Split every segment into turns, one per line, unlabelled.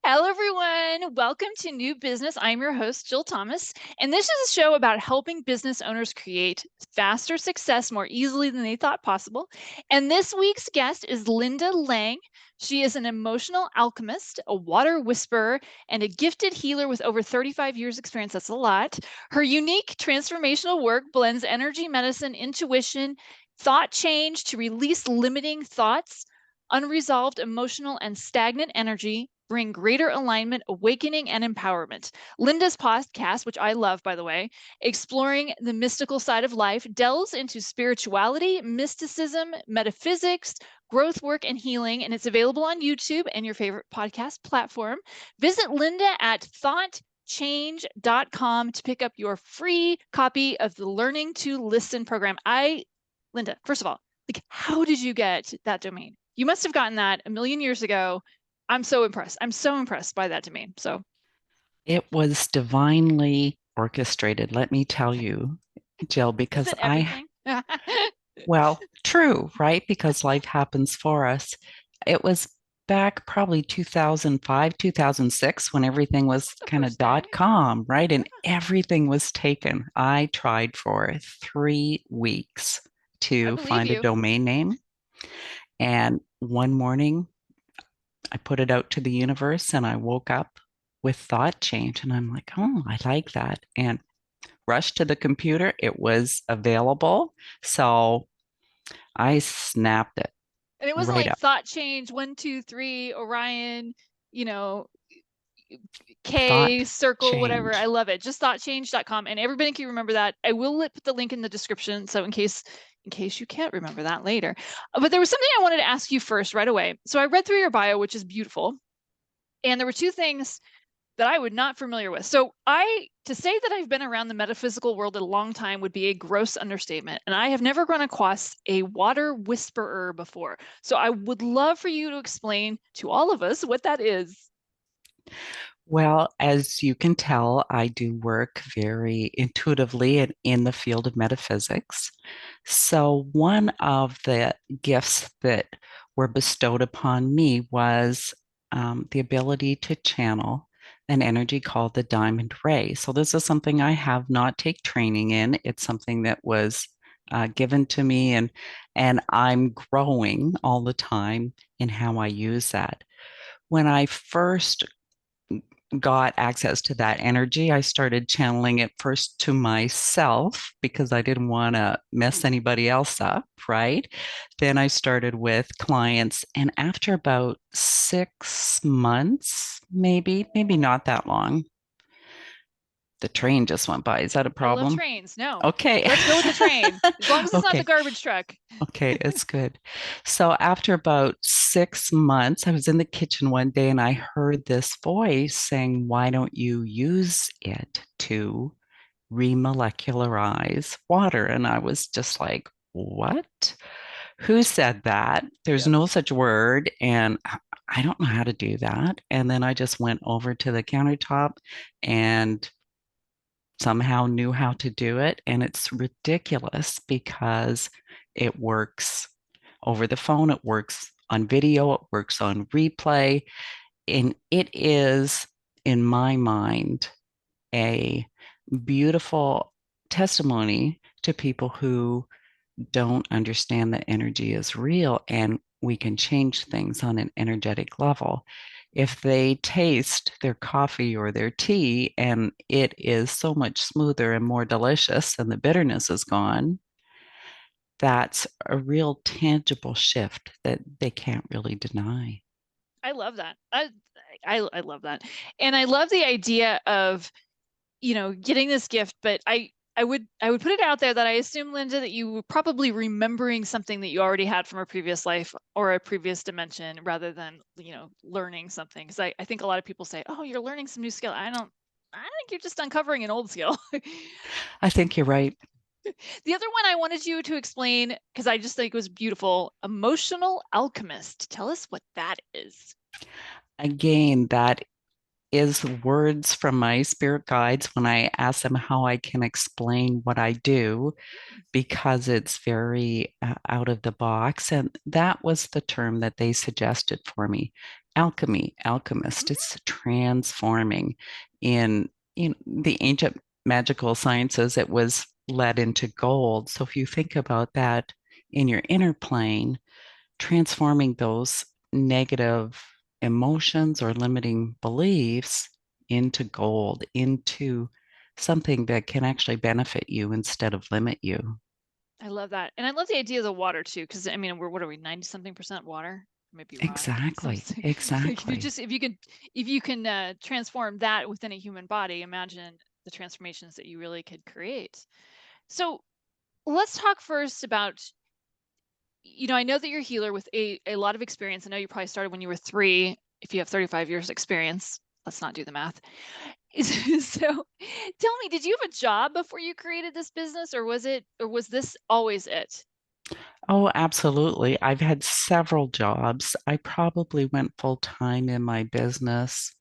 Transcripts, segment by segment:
Hello, everyone. Welcome to New Business. I'm your host, Jill Thomas, and this is a show about helping business owners create faster success more easily than they thought possible. And this week's guest is Linda Lang. She is an emotional alchemist, a water whisperer, and a gifted healer with over 35 years' experience. That's a lot. Her unique transformational work blends energy medicine, intuition, thought change to release limiting thoughts, unresolved emotional and stagnant energy, bring greater alignment, awakening, and empowerment. Linda's podcast, which I love, by the way, exploring the mystical side of life, delves into spirituality, mysticism, metaphysics, growth work, and healing. And it's available on YouTube and your favorite podcast platform. Visit Linda at thoughtchange.com to pick up your free copy of the Learning to Listen program. Linda, first of all, like, how did you get that domain? You must have gotten that a million years ago. I'm so impressed. I'm so impressed by that domain. So
It was divinely orchestrated, let me tell you, Jill, because
isn't everything? Of
true, right? Because life happens for us. It was back probably 2005, 2006 when everything was
the
kind of
first day.
.com, right?
Yeah,
And everything was taken. I tried for 3 weeks
I
to
believe
find a
you.
domain name. And one morning I put it out to the universe and I woke up with thought change. And I'm like, oh, I like that. And rushed to the computer. It was available. So I snapped it
And it wasn't
right
like
up.
thought change 1, 2, 3, Orion, you know,
Thought
K circle, whatever. I
change.
love it. Just thoughtchange.com. And everybody can remember that. I will put the link in the description. So in case you can't remember that later. But there was something I wanted to ask you first right away. So I read through your bio, which is beautiful. And there were two things that I would not familiar with. So to say that I've been around the metaphysical world a long time would be a gross understatement. And I have never run across a water whisperer before. So I would love for you to explain to all of us what that is.
Well, as you can tell, I do work very intuitively in the field of metaphysics. So, one of the gifts that were bestowed upon me was the ability to channel an energy called the diamond ray. So, this is something I have not take training in. It's something that was given to me, and I'm growing all the time in how I use that. When I first got access to that energy, I started channeling it first to myself because I didn't want to mess anybody else up, right? Then I started with clients. And after about 6 months, maybe not that long, the train just went by. Is that a
I love
problem?
trains. No,
Okay.
let's go with the train as long as it's not the
Okay.
garbage truck.
Okay, it's good. So after about 6 months, I was in the kitchen one day and I heard this voice saying, why don't you use it to remolecularize water? And I was just like, what? Who said that? There's
Yep.
no such word. And I don't know how to do that. And then I just went over to the countertop and somehow knew how to do it. And it's ridiculous because it works over the phone, it works on video, it works on replay. And it is, in my mind, a beautiful testimony to people who don't understand that energy is real and we can change things on an energetic level. If they taste their coffee or their tea and it is so much smoother and more delicious and the bitterness is gone, that's a real tangible shift that they can't really deny.
I love that. I love that. And I love the idea of, getting this gift, but I would put it out there that I assume, Linda, that you were probably remembering something that you already had from a previous life or a previous dimension rather than, learning something. Because I think a lot of people say, oh, you're learning some new skill. I think you're just uncovering an old skill.
I think you're right.
The other one I wanted you to explain, because I just think it was beautiful, emotional alchemist. Tell us what that is.
Again, that is words from my spirit guides when I ask them how I can explain what I do because it's very out of the box. And that was the term that they suggested for me, alchemy, alchemist.
Mhm.
It's transforming. In the ancient magical sciences, it was led into gold. So if you think about that in your inner plane, transforming those negative emotions or limiting beliefs into gold, into something that can actually benefit you instead of limit you.
I love that. And I love the idea of the water too, because I mean, we're what are we, 90 something percent water? I might be wrong.
Exactly,
If you
exactly.
just if you can transform that within a human body, imagine the transformations that you really could create. So let's talk first about, I know that you're a healer with a lot of experience. I know you probably started when you were 3. If you have 35 years experience, let's not do the math. So tell me, did you have a job before you created this business, or was this always it?
Oh, absolutely. I've had several jobs. I probably went full time in my business.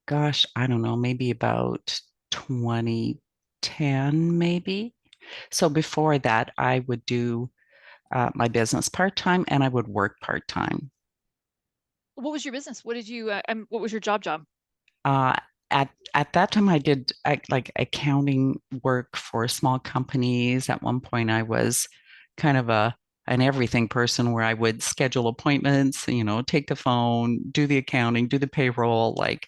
Gosh, I don't know, maybe about 2010, maybe. So before that, I would do my business part time and I would work part time.
What was your business? What was your job?
Uh, at that time, I did like accounting work for small companies. At one point, I was kind of an everything person where I would schedule appointments, take the phone, do the accounting, do the payroll, like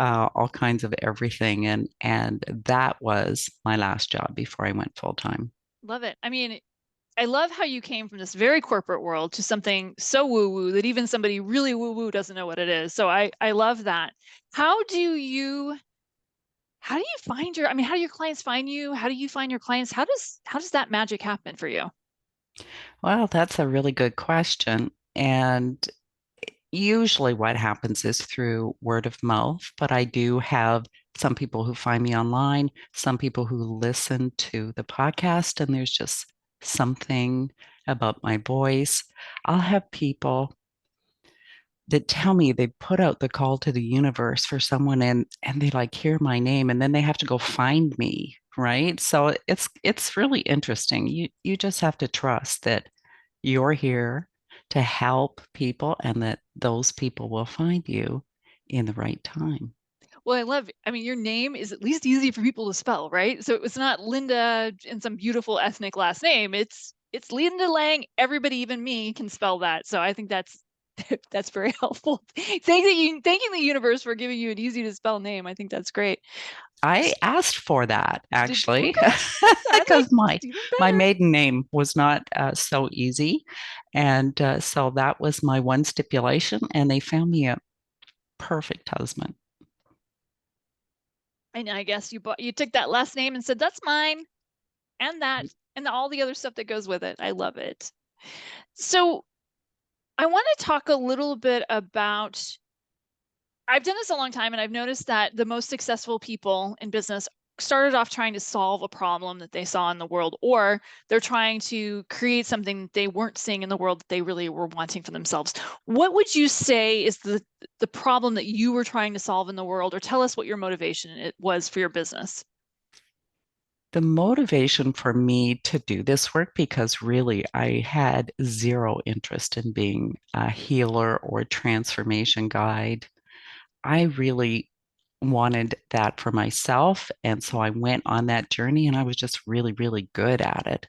all kinds of everything. And that was my last job before I went full time.
Love it. I mean, I love how you came from this very corporate world to something so woo-woo that even somebody really woo-woo doesn't know what it is. So I love that. How do you how do you find your, I mean, how do your clients find you? How do you find your clients? How does that magic happen for you?
Well, that's a really good question. And usually what happens is through word of mouth, but I do have some people who find me online, some people who listen to the podcast, and there's just something about my voice. I'll have people that tell me they put out the call to the universe for someone and they like hear my name and then they have to go find me, right? So it's really interesting. You just have to trust that you're here to help people and that those people will find you in the right time.
Well, I mean, your name is at least easy for people to spell, right? So it's not Linda and some beautiful ethnic last name. It's Linda Lang. Everybody, even me, can spell that. So I think that's that's very helpful. Thanking the universe for giving you an easy to spell name. I think that's great.
I asked for that actually
Okay. I like
because my
even
my
better.
maiden name was not so easy, and so that was my one stipulation, and they found me a perfect husband.
And I guess you took that last name and said, that's mine, and that, and all the other stuff that goes with it. I love it. So I want to talk a little bit about, I've done this a long time, and I've noticed that the most successful people in business started off trying to solve a problem that they saw in the world, or they're trying to create something that they weren't seeing in the world that they really were wanting for themselves. What would you say is the problem that you were trying to solve in the world, or tell us what your motivation it was for your business?
The motivation for me to do this work, because really I had zero interest in being a healer or a transformation guide. I really wanted that for myself. And so I went on that journey and I was just really, really good at it.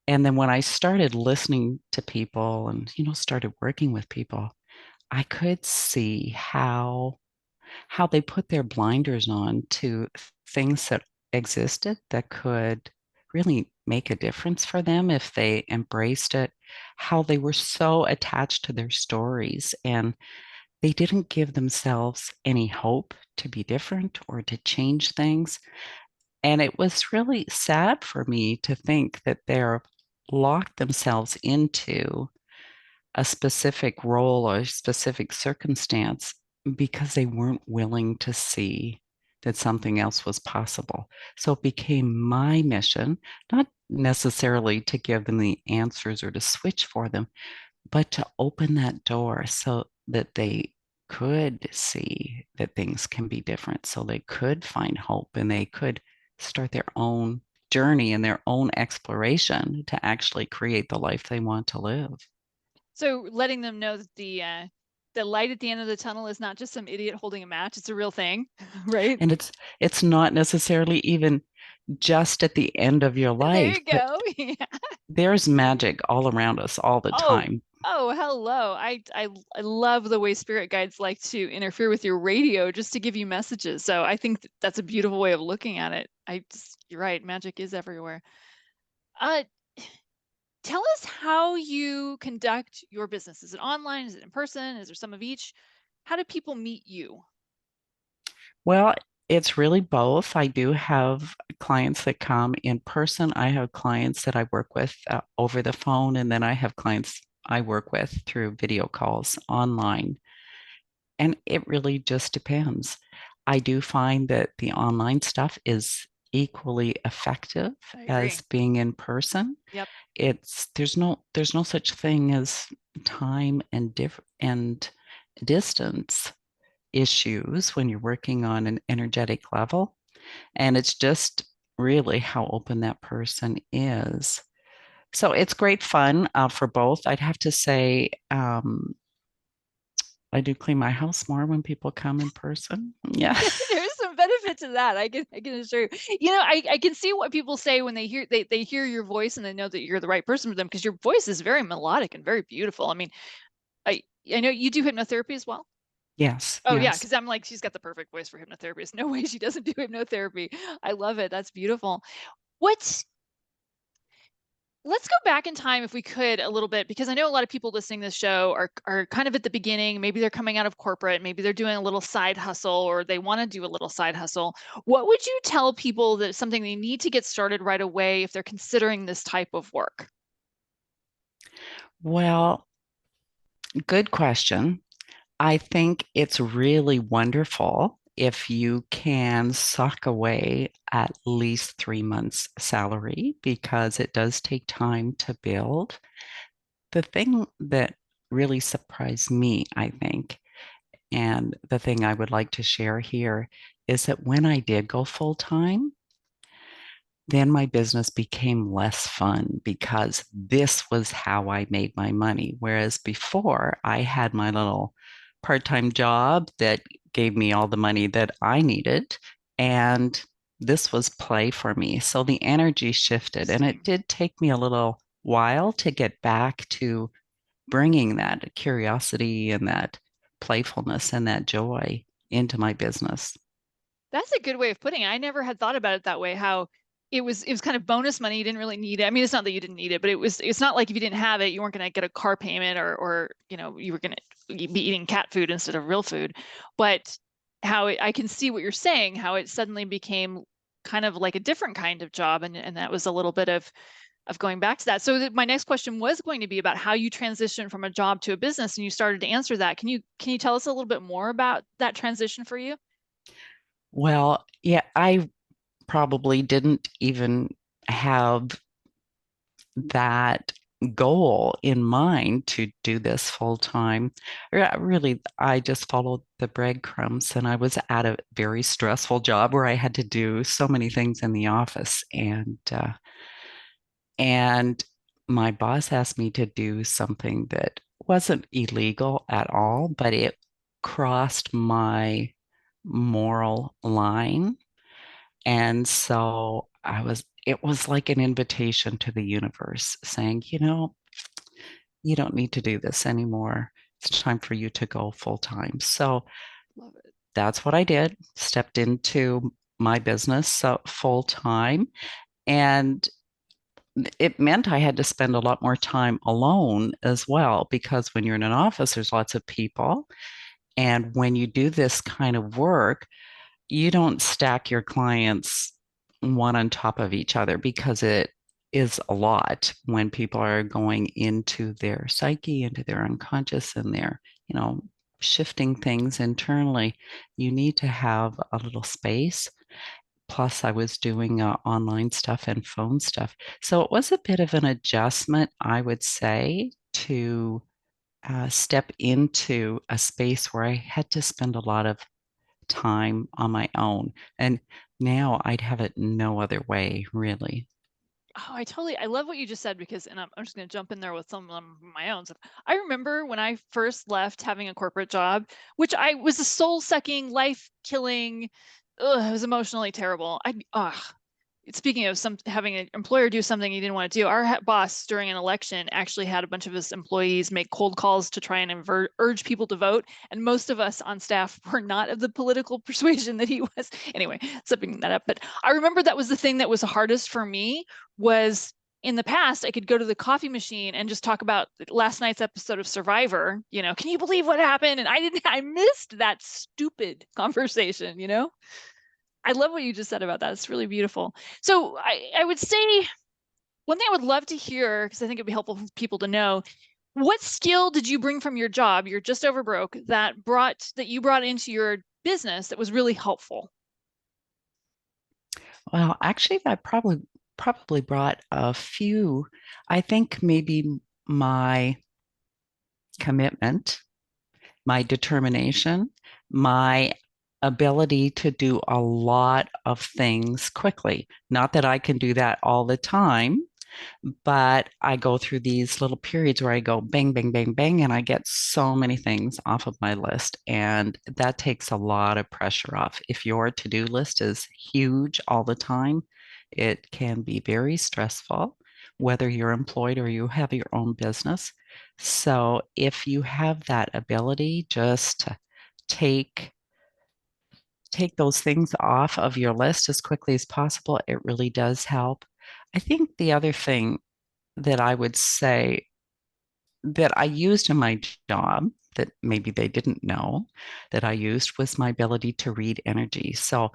And then when I started listening to people and, started working with people, I could see how they put their blinders on to things that existed that could really make a difference for them if they embraced it, how they were so attached to their stories and they didn't give themselves any hope to be different or to change things. And it was really sad for me to think that they're locked themselves into a specific role or a specific circumstance because they weren't willing to see that something else was possible. So it became my mission, not necessarily to give them the answers or to switch for them, but to open that door so that they could see that things can be different, so they could find hope and they could start their own journey and their own exploration to actually create the life they want to live.
So letting them know that the light at the end of the tunnel is not just some idiot holding a match, it's a real thing, right?
And it's not necessarily even just at the end of your
There
life,
you
but
go. Yeah.
there's magic all around us all the
Oh,
time.
oh, hello. I love the way spirit guides like to interfere with your radio just to give you messages. So I think that's a beautiful way of looking at it. You're right, magic is everywhere. Uh, Tell us how you conduct your business. Is it online? Is it in person? Is there some of each? How do people meet you?
Well, it's really both. I do have clients that come in person. I have clients that I work with over the phone, and then I have clients I work with through video calls online. And it really just depends. I do find that the online stuff is equally effective
I
as
agree.
being in person.
Yep.
It's there's no such thing as time and distance issues when you're working on an energetic level. And it's just really how open that person is. So it's great fun for both. I'd have to say, I do clean my house more when people come in person. Yeah.
There's some benefit to that. I can assure you. I can see what people say when they hear your voice and they know that you're the right person for them because your voice is very melodic and very beautiful. I mean, I I know you do hypnotherapy as well.
Yes.
Oh yeah,
Yes.
because I'm like, she's got the perfect voice for hypnotherapy. There's no way she doesn't do hypnotherapy. I love it. That's beautiful. What Let's go back in time if we could a little bit, because I know a lot of people listening to this show are kind of at the beginning. Maybe they're coming out of corporate, maybe they're doing a little side hustle or they want to do a little side hustle. What would you tell people that something they need to get started right away if they're considering this type of work?
Well, good question. I think it's really wonderful if you can sock away at least 3 months' salary because it does take time to build. The thing that really surprised me, I think, and the thing I would like to share here is that when I did go full time, then my business became less fun because this was how I made my money. Whereas before, I had my little part time job that gave me all the money that I needed. And this was play for me. So the energy shifted. And it
Interesting.
did take me a little while to get back to bringing that curiosity and that playfulness and that joy into my business.
That's a good way of putting it. I never had thought about it that way, how it was kind of bonus money. You didn't really need it. I mean, it's not that you didn't need it, but it's not like if you didn't have it, you weren't going to get a car payment or you were going to be eating cat food instead of real food. But I can see what you're saying, how it suddenly became kind of like a different kind of job, and that was a little bit of going back to that. So my next question was going to be about how you transitioned from a job to a business, and you started to answer that. Can you tell us a little bit more about that transition for you?
Well, yeah, I probably didn't even have that goal in mind to do this full time. Really, I just followed the breadcrumbs and I was at a very stressful job where I had to do so many things in the office and my boss asked me to do something that wasn't illegal at all, but it crossed my moral line. And so it was like an invitation to the universe saying, you don't need to do this anymore. It's time for you to go full time. So
Love it.
that's what I did, stepped into my business full time. And it meant I had to spend a lot more time alone as well, because when you're in an office, there's lots of people. And when you do this kind of work, you don't stack your clients one on top of each other because it is a lot when people are going into their psyche, into their unconscious, and they're, shifting things internally. You need to have a little space. Plus, I was doing online stuff and phone stuff. So it was a bit of an adjustment, I would say, to step into a space where I had to spend a lot of time on my own. And now I'd have it no other way, really.
Oh, I love what you just said because, and I'm just going to jump in there with some of my own. So I remember when I first left having a corporate job, which I was a soul sucking, life killing, it was emotionally terrible. Speaking of having an employer do something he didn't want to do, our boss during an election actually had a bunch of his employees make cold calls to try and urge people to vote. And most of us on staff were not of the political persuasion that he was. Anyway, stepping that up. But I remember that was the thing that was the hardest for me was in the past, I could go to the coffee machine and just talk about last night's episode of Survivor. Can you believe what happened? And I missed that stupid conversation. I love what you just said about that. It's really beautiful. So I would say one thing I would love to hear, because I think it'd be helpful for people to know, what skill did you bring from your job? You're just over broke that you brought into your business that was really helpful.
Well, actually, I probably brought a few. I think maybe my commitment, my determination, my ability to do a lot of things quickly. Not that I can do that all the time, but I go through these little periods where I go bang, bang, bang, bang, and I get so many things off of my list. And that takes a lot of pressure off. If your to-do list is huge all the time, it can be very stressful, whether you're employed or you have your own business. So if you have that ability just to take take those things off of your list as quickly as possible, it really does help. I think the other thing that I would say that I used in my job that maybe they didn't know that I used was my ability to read energy. So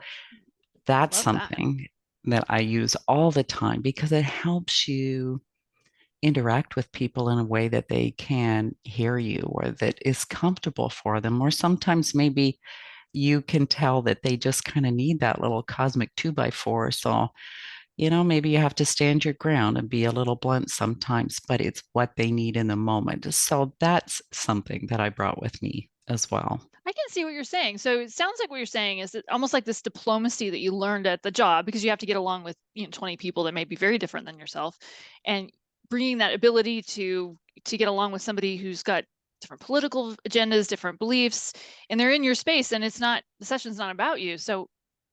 that's
Love that.
something that I use all the time because it helps you interact with people in a way that they can hear you or that is comfortable for them. Or sometimes maybe you can tell that they just kind of need that little cosmic two by four. So maybe you have to stand your ground and be a little blunt sometimes, but it's what they need in the moment. So that's something that I brought with me as well.
I can see what you're saying. So it sounds like what you're saying is that almost like this diplomacy that you learned at the job because you have to get along with 20 people that may be very different than yourself, and bringing that ability to get along with somebody who's got different political agendas, different beliefs, and they're in your space, and the session's not about you. So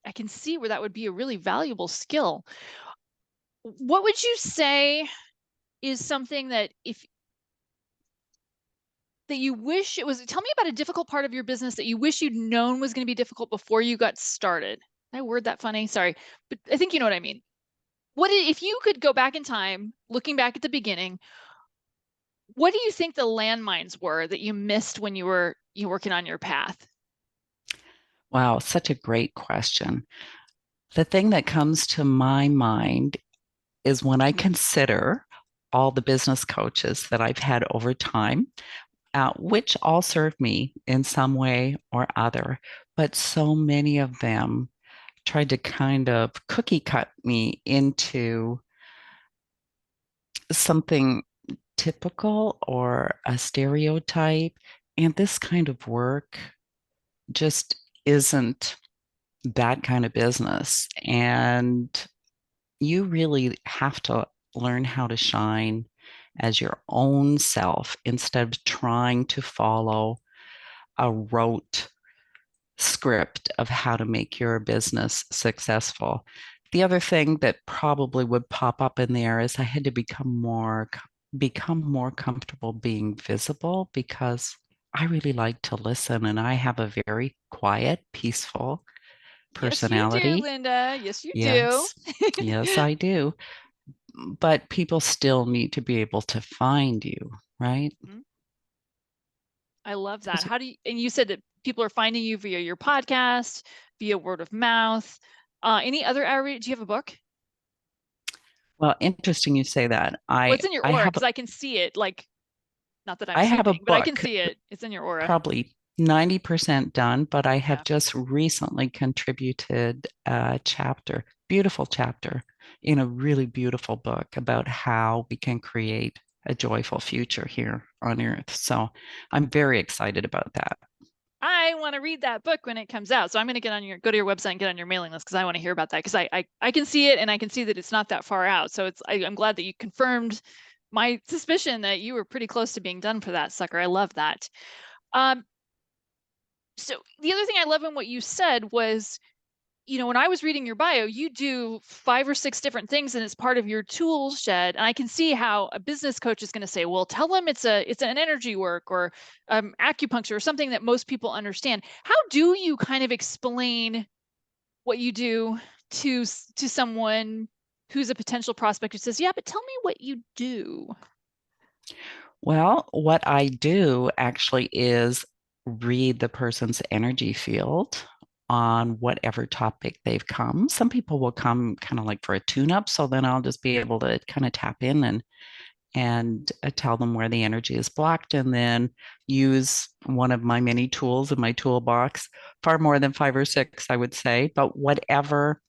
I can see where that would be a really valuable skill. What would you say is something that if that you wish it was, tell me about a difficult part of your business that you wish you'd known was going to be difficult before you got started. Did I word that funny? Sorry, but I think you know what I mean. If you could go back in time, looking back at the beginning, what do you think the landmines were that you missed when you working on your path?
Wow, such a great question. The thing that comes to my mind is when I consider all the business coaches that I've had over time, which all serve me in some way or other, but so many of them tried to kind of cookie cut me into something typical or a stereotype. And this kind of work just isn't that kind of business. And you really have to learn how to shine as your own self instead of trying to follow a rote script of how to make your business successful. The other thing that probably would pop up in there is I had to become more comfortable being visible because I really like to listen and I have a very quiet, peaceful
Yes, you do,
personality.
Linda. Yes, you do.
Yes, yes, I do. But people still need to be able to find you, right?
Mhm. I love that.
Those are-
And you said that people are finding you via your podcast, via word of mouth. Any other outreach? Do you have a book?
Well, interesting you say that.
What's in your
I
aura?
have
Because I can see it. Like, not that I'm
I have a
sleeping, but I can
book
see it. It's in your aura.
probably 90% done, but I have
Yeah.
just recently contributed a chapter, beautiful chapter, in a really beautiful book about how we can create a joyful future here on Earth. So I'm very excited about that.
I want to read that book when it comes out. So I'm going to go to your website and get on your mailing list because I want to hear about that because I can see it and I can see that it's not that far out. So I'm glad that you confirmed my suspicion that you were pretty close to being done for that sucker. I love that. So the other thing I love in what you said was, when I was reading your bio, you do 5 or 6 different things and it's part of your tool shed. And I can see how a business coach is going to say, well, tell them it's an energy work or acupuncture or something that most people understand. How do you kind of explain what you do to someone who's a potential prospect who says, yeah, but tell me what you do?
Well, what I do actually is read the person's energy field on whatever topic they've come. Some people will come kind of like for a tune-up, so then I'll just be able to kind of tap in and tell them where the energy is blocked, and then use one of my many tools in my toolbox, far more than 5 or 6, I would say, but whatever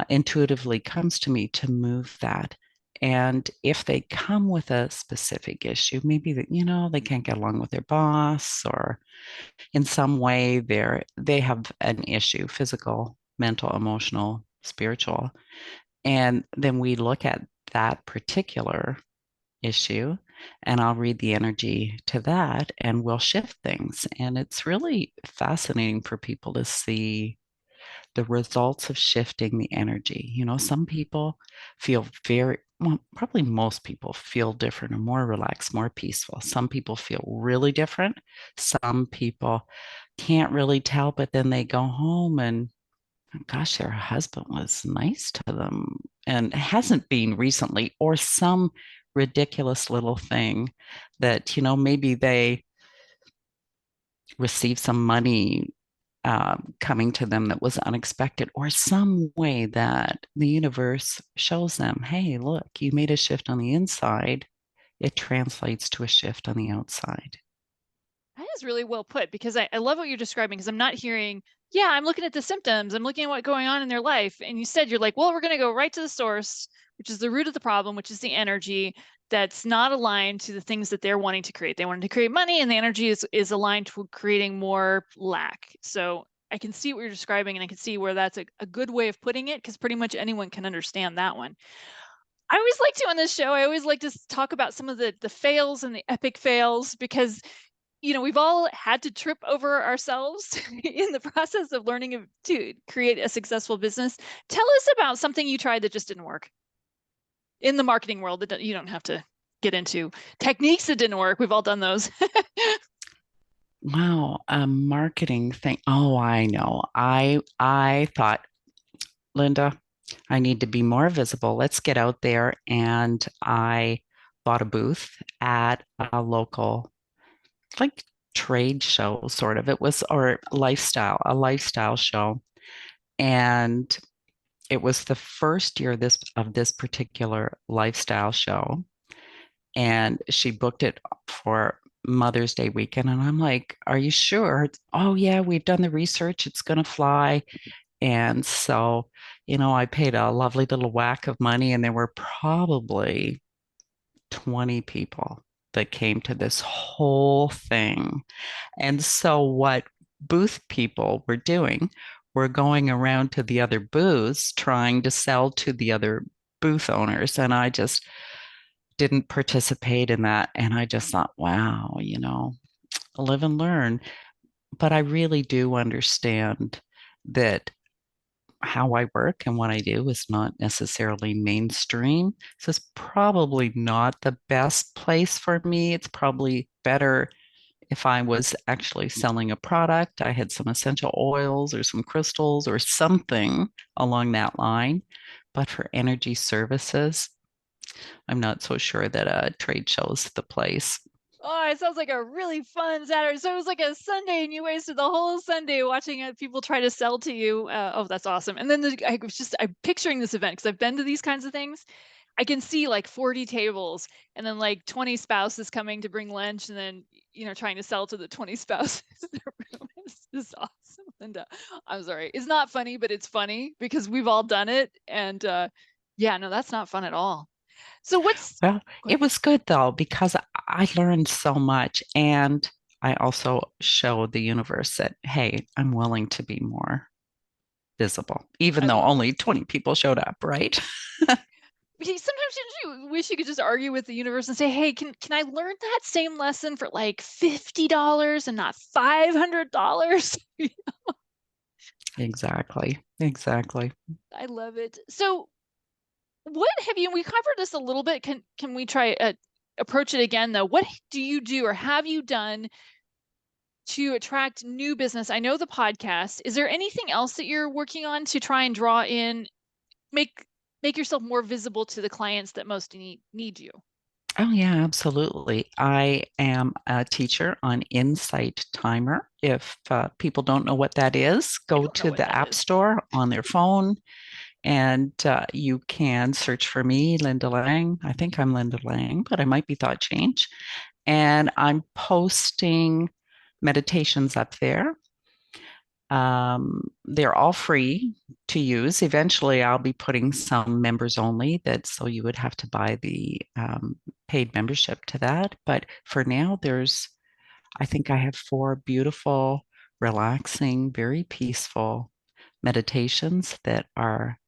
intuitively comes to me to move that. And if they come with a specific issue, maybe that, they can't get along with their boss, or in some way they have an issue, physical, mental, emotional, spiritual. And then we look at that particular issue and I'll read the energy to that and we'll shift things. And it's really fascinating for people to see the results of shifting the energy. Some people feel well, probably most people feel different and more relaxed, more peaceful. Some people feel really different. Some people can't really tell, but then they go home and gosh, their husband was nice to them and hasn't been recently, or some ridiculous little thing that, maybe they received some money coming to them that was unexpected, or some way that the universe shows them, hey, look, you made a shift on the inside. It translates to a shift on the outside.
That is really well put because I love what you're describing because I'm not hearing, yeah, I'm looking at the symptoms, I'm looking at what's going on in their life. And you said you're like, well, we're going to go right to the source, which is the root of the problem, which is the energy that's not aligned to the things that they're wanting to create. They wanted to create money, and the energy is aligned to creating more lack. So I can see what you're describing, and I can see where that's a good way of putting it because pretty much anyone can understand that one. I always like to on this show, I always like to talk about some of the fails and the epic fails because we've all had to trip over ourselves in the process of learning to create a successful business. Tell us about something you tried that just didn't work in the marketing world. That you don't have to get into techniques that didn't work. We've all done those.
Wow, a marketing thing. Oh, I know. I thought, Linda, I need to be more visible. Let's get out there. And I bought a booth at a local, like, trade show, sort of. It was, or a lifestyle show. And it was the first year of this particular lifestyle show. And she booked it for Mother's Day weekend. And I'm like, are you sure? Oh, yeah, we've done the research. It's going to fly. And so, I paid a lovely little whack of money, and there were probably 20 people that came to this whole thing. And so, what booth people were doing were going around to the other booths trying to sell to the other booth owners. And I just didn't participate in that. And I just thought, wow, live and learn. But I really do understand that how I work and what I do is not necessarily mainstream. So it's probably not the best place for me. It's probably better if I was actually selling a product. I had some essential oils or some crystals or something along that line. But for energy services, I'm not so sure that a trade show is the place.
Oh, it sounds like a really fun Saturday. So it was like a Sunday, and you wasted the whole Sunday watching people try to sell to you. Oh, that's awesome. And then I'm picturing this event because I've been to these kinds of things. I can see like 40 tables and then like 20 spouses coming to bring lunch and then, trying to sell to the 20 spouses in the room. It's just awesome. Linda, I'm sorry. It's not funny, but it's funny because we've all done it. And yeah, no, that's not fun at all. So
Well, it was good though, because I learned so much. And I also show the universe that, hey, I'm willing to be more visible, even
I
though
love
only 20 people showed up, right?
sometimes you wish you could just argue with the universe and say, "Hey, can I learn that same lesson for like $50 and not $500?"
Exactly. Exactly.
I love it. So, what have you? We covered this a little bit. Can we try approach it again though? What do you do or have you done to attract new business? I know the podcast. Is there anything else that you're working on to try and draw in, make make yourself more visible to the clients that most need you?
Oh, yeah, absolutely. I am a teacher on Insight Timer. If people don't know what that is,
I
go
don't know
to
what
the
that
App
is.
Store on their phone and you can search for me, Linda Lang. I think I'm Linda Lang, but I might be Thought Change. And I'm posting meditations up there. They're all free to use. Eventually, I'll be putting some members only that so you would have to buy the paid membership to that. But for now, I think I have four beautiful, relaxing, very peaceful meditations that are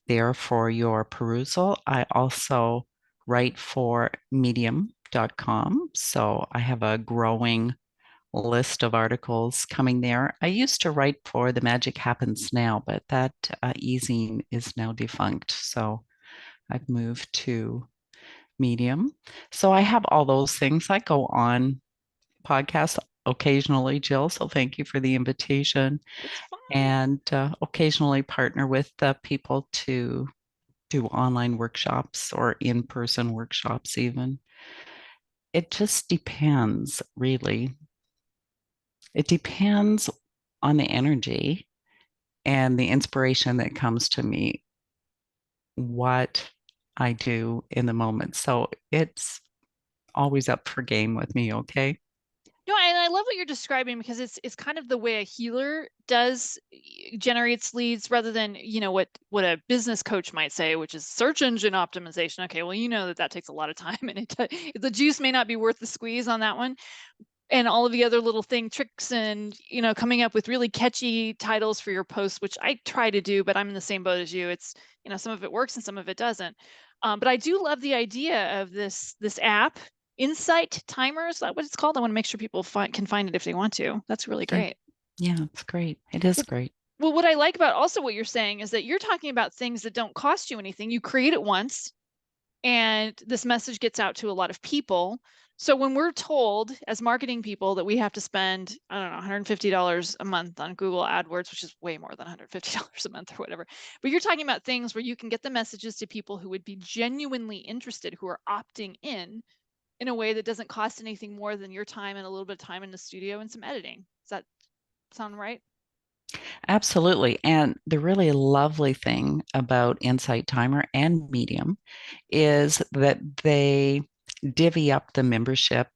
there for your perusal. I also write for medium.com. So I have a growing list of articles coming there. I used to write for The Magic Happens Now, but that e-zine is now defunct. So I've moved to Medium. So I have all those things. I go on podcasts occasionally, Jill. So thank you for the invitation.
It's fine.
And occasionally partner with people to do online workshops or in-person workshops even. It just depends, really. It depends on the energy and the inspiration that comes to me, what I do in the moment. So it's always up for game with me, okay?
No, and I love what you're describing because it's kind of the way a healer does generates leads rather than, what a business coach might say, which is search engine optimization. Okay, well, that takes a lot of time and the juice may not be worth the squeeze on that one. And all of the other little tricks and, coming up with really catchy titles for your posts, which I try to do, but I'm in the same boat as you. It's, some of it works and some of it doesn't. But I do love the idea of this app, Insight Timer. Is that what it's called? I want to make sure people can find it if they want to. That's really
Yeah.
great.
Yeah, it's great. It is
Well,
great.
well, what I like about also what you're saying is that you're talking about things that don't cost you anything. You create it once, and this message gets out to a lot of people. So when we're told as marketing people that we have to spend, I don't know, $150 a month on Google AdWords, which is way more than $150 a month or whatever, but you're talking about things where you can get the messages to people who would be genuinely interested, who are opting in a way that doesn't cost anything more than your time and a little bit of time in the studio and some editing. Does that sound right?
Absolutely. And the really lovely thing about Insight Timer and Medium is that they divvy up the membership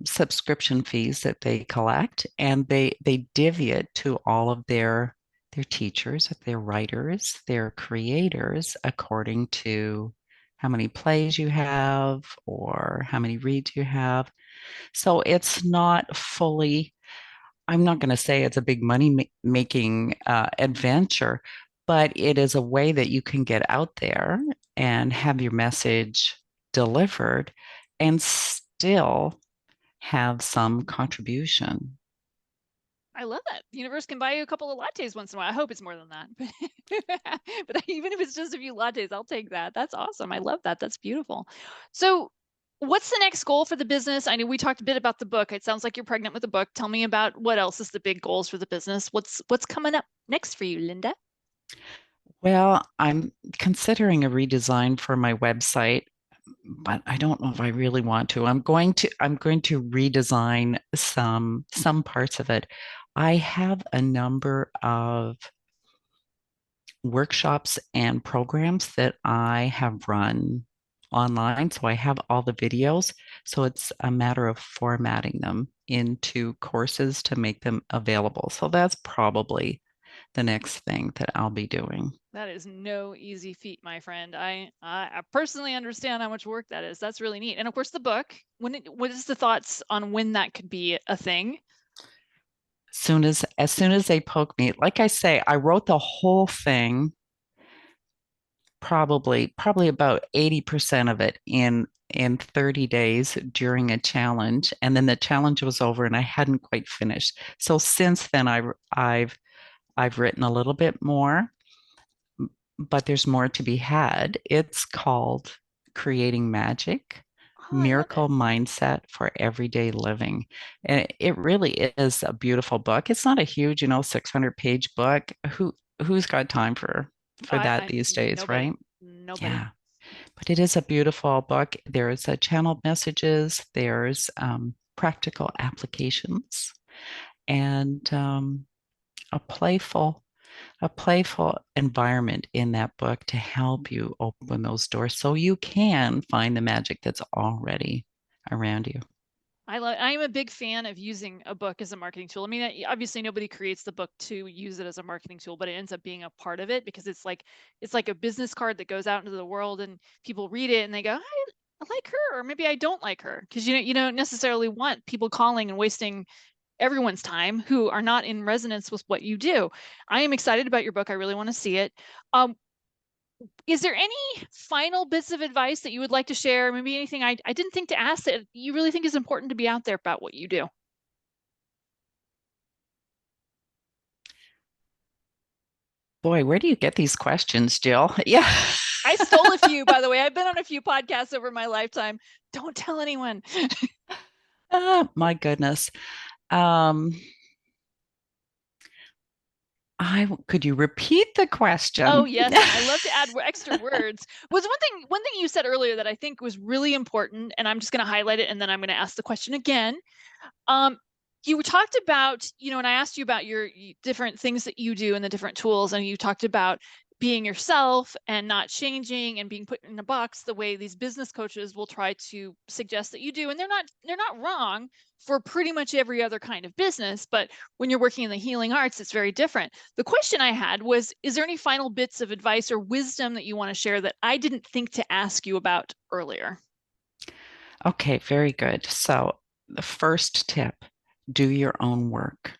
subscription fees that they collect, and they divvy it to all of their teachers, their writers, their creators according to how many plays you have or how many reads you have. So it's not fully, I'm not going to say it's a big money making adventure, but it is a way that you can get out there and have your message delivered and still have some contribution.
I love that. The universe can buy you a couple of lattes once in a while. I hope it's more than that. But even if it's just a few lattes, I'll take that. That's awesome. I love that. That's beautiful. So, what's the next goal for the business? I know we talked a bit about the book. It sounds like you're pregnant with the book. Tell me about what else is the big goals for the business. What's coming up next for you, Linda?
Well, I'm considering a redesign for my website, but I don't know if I really want to. I'm going to redesign some parts of it. I have a number of workshops and programs that I have run online. So I have all the videos. So it's a matter of formatting them into courses to make them available. So that's probably the next thing that I'll be doing.
That is no easy feat, my friend. I personally understand how much work that is. That's really neat. And of course, the book. What is the thoughts on when that could be a thing?
As soon as they poke me, like I say, I wrote the whole thing, probably about 80% of it in 30 days during a challenge, and then the challenge was over and I hadn't quite finished. So since then I've written a little bit more, but there's more to be had. It's called Creating Magic:
Oh, I love
Miracle
it.
Mindset for Everyday Living. And it really is a beautiful book. It's not a huge, 600-page book. Who's got time for that these days,
Nobody,
right?
nobody.
Yeah. But it is a beautiful book. There's a channeled messages, there's practical applications, and a playful a playful environment in that book to help you open those doors so you can find the magic that's already around you.
I'm a big fan of using a book as a marketing tool. I mean, obviously nobody creates the book to use it as a marketing tool, but it ends up being a part of it because it's like a business card that goes out into the world and people read it and they go, I like her, or maybe I don't like her. Because you don't necessarily want people calling and wasting everyone's time who are not in resonance with what you do. I am excited about your book. I really want to see it. Um, is there any final bits of advice that you would like to share? Maybe anything I didn't think to ask that you really think is important to be out there about what you do?
Boy, where do you get these questions, Jill? Yeah.
I stole a few, by the way. I've been on a few podcasts over my lifetime. Don't tell anyone.
My goodness. Um, I could you repeat the
Oh,
question?
yes, and I love to add extra words. Was one thing you said earlier that I think was really important, and I'm just going to highlight it and then I'm going to ask the question again. Um, you talked about, and I asked you about your different things that you do and the different tools, and you talked about being yourself and not changing and being put in a box the way these business coaches will try to suggest that you do. And they're not wrong for pretty much every other kind of business, but when you're working in the healing arts, it's very different. The question I had was, is there any final bits of advice or wisdom that you want to share that I didn't think to ask you about earlier?
Okay, very good. So, the first tip, do your own work.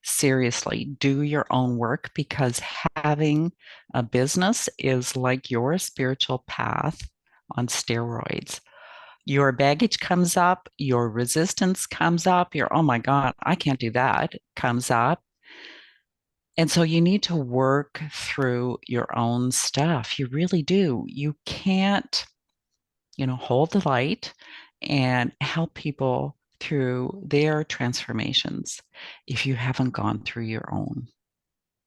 Seriously, do your own work because having a business is like your spiritual path on steroids. Your baggage comes up, your resistance comes up, your, oh my God, I can't do that, comes up. And so you need to work through your own stuff. You really do. You can't, hold the light and help people through their transformations if you haven't gone through your own.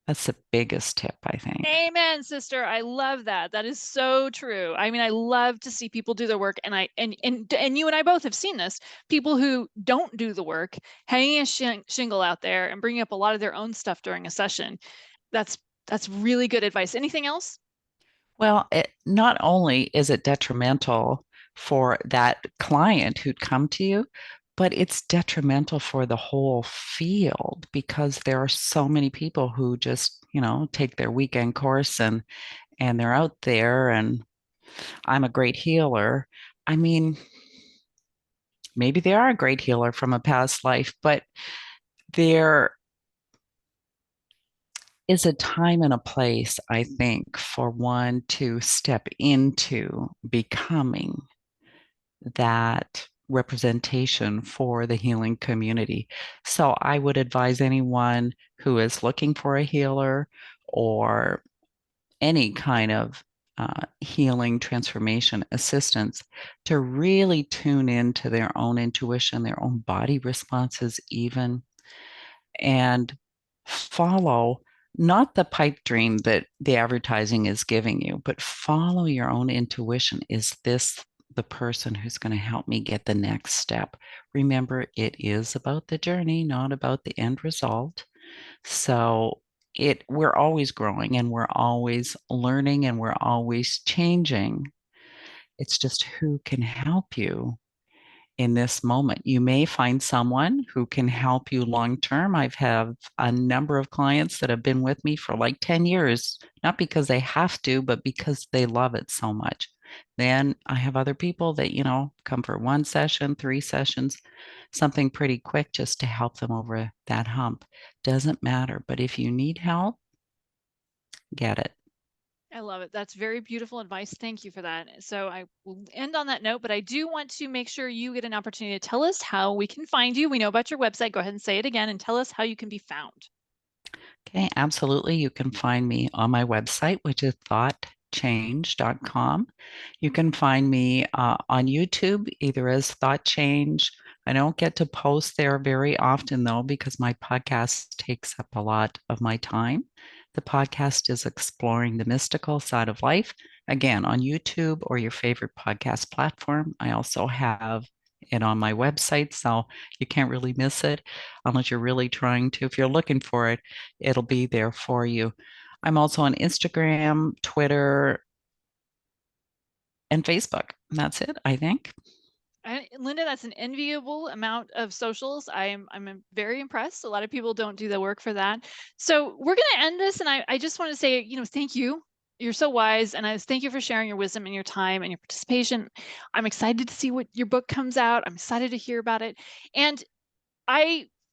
That's the biggest tip, I think.
Amen, sister. I love that. That is so true. I mean, I love to see people do their work, and and you and I both have seen this. People who don't do the work, hanging a shingle out there and bringing up a lot of their own stuff during a session. That's that's really good advice. Anything else?
Well, not only is it detrimental for that client who'd come to you, but it's detrimental for the whole field because there are so many people who just, take their weekend course and they're out there and I'm a great healer. I mean, maybe they are a great healer from a past life, but there is a time and a place, I think, for one to step into becoming that representation for the healing community. So I would advise anyone who is looking for a healer or any kind of healing transformation assistance to really tune into their own intuition, their own body responses, even, and follow not the pipe dream that the advertising is giving you, but follow your own intuition. Is this the person who's going to help me get the next step? Remember, it is about the journey, not about the end result. So we're always growing and we're always learning and we're always changing. It's just who can help you in this moment. You may find someone who can help you long term. I've had a number of clients that have been with me for like 10 years, not because they have to, but because they love it so much. Then I have other people that, come for one session, 3 sessions, something pretty quick just to help them over that hump. Doesn't matter. But if you need help, get it.
I love it. That's very beautiful advice. Thank you for that. So I will end on that note, but I do want to make sure you get an opportunity to tell us how we can find you. We know about your website. Go ahead and say it again and tell us how you can be found.
Okay, absolutely. You can find me on my website, which is thoughtchange.com. You can find me on YouTube, either as Thought Change. I don't get to post there very often, though, because my podcast takes up a lot of my time. The podcast is exploring the mystical side of life, again, on YouTube or your favorite podcast platform. I also have it on my website, so you can't really miss it unless you're really trying to. If you're looking for it, it'll be there for you. I'm also on Instagram, Twitter, and Facebook. And that's it, I think.
Linda, that's an enviable amount of socials. I'm very impressed. A lot of people don't do the work for that. So we're going to end this, and I just want to say, thank you. You're so wise, and I thank you for sharing your wisdom and your time and your participation. I'm excited to see what your book comes out. I'm excited to hear about it. And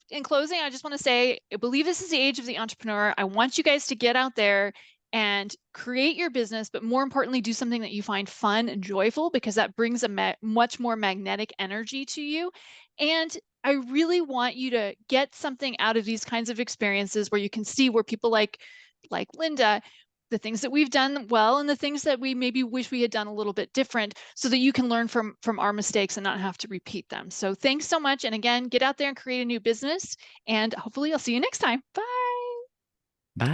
in closing, I just want to say, I believe this is the age of the entrepreneur. I want you guys to get out there and create your business, but more importantly, do something that you find fun and joyful, because that brings a much more magnetic energy to you. And I really want you to get something out of these kinds of experiences where you can see where people like Linda, the things that we've done well and the things that we maybe wish we had done a little bit different, so that you can learn from our mistakes and not have to repeat them. So thanks so much. And again, get out there and create a new business, and hopefully I'll see you next time. Bye.
Bye.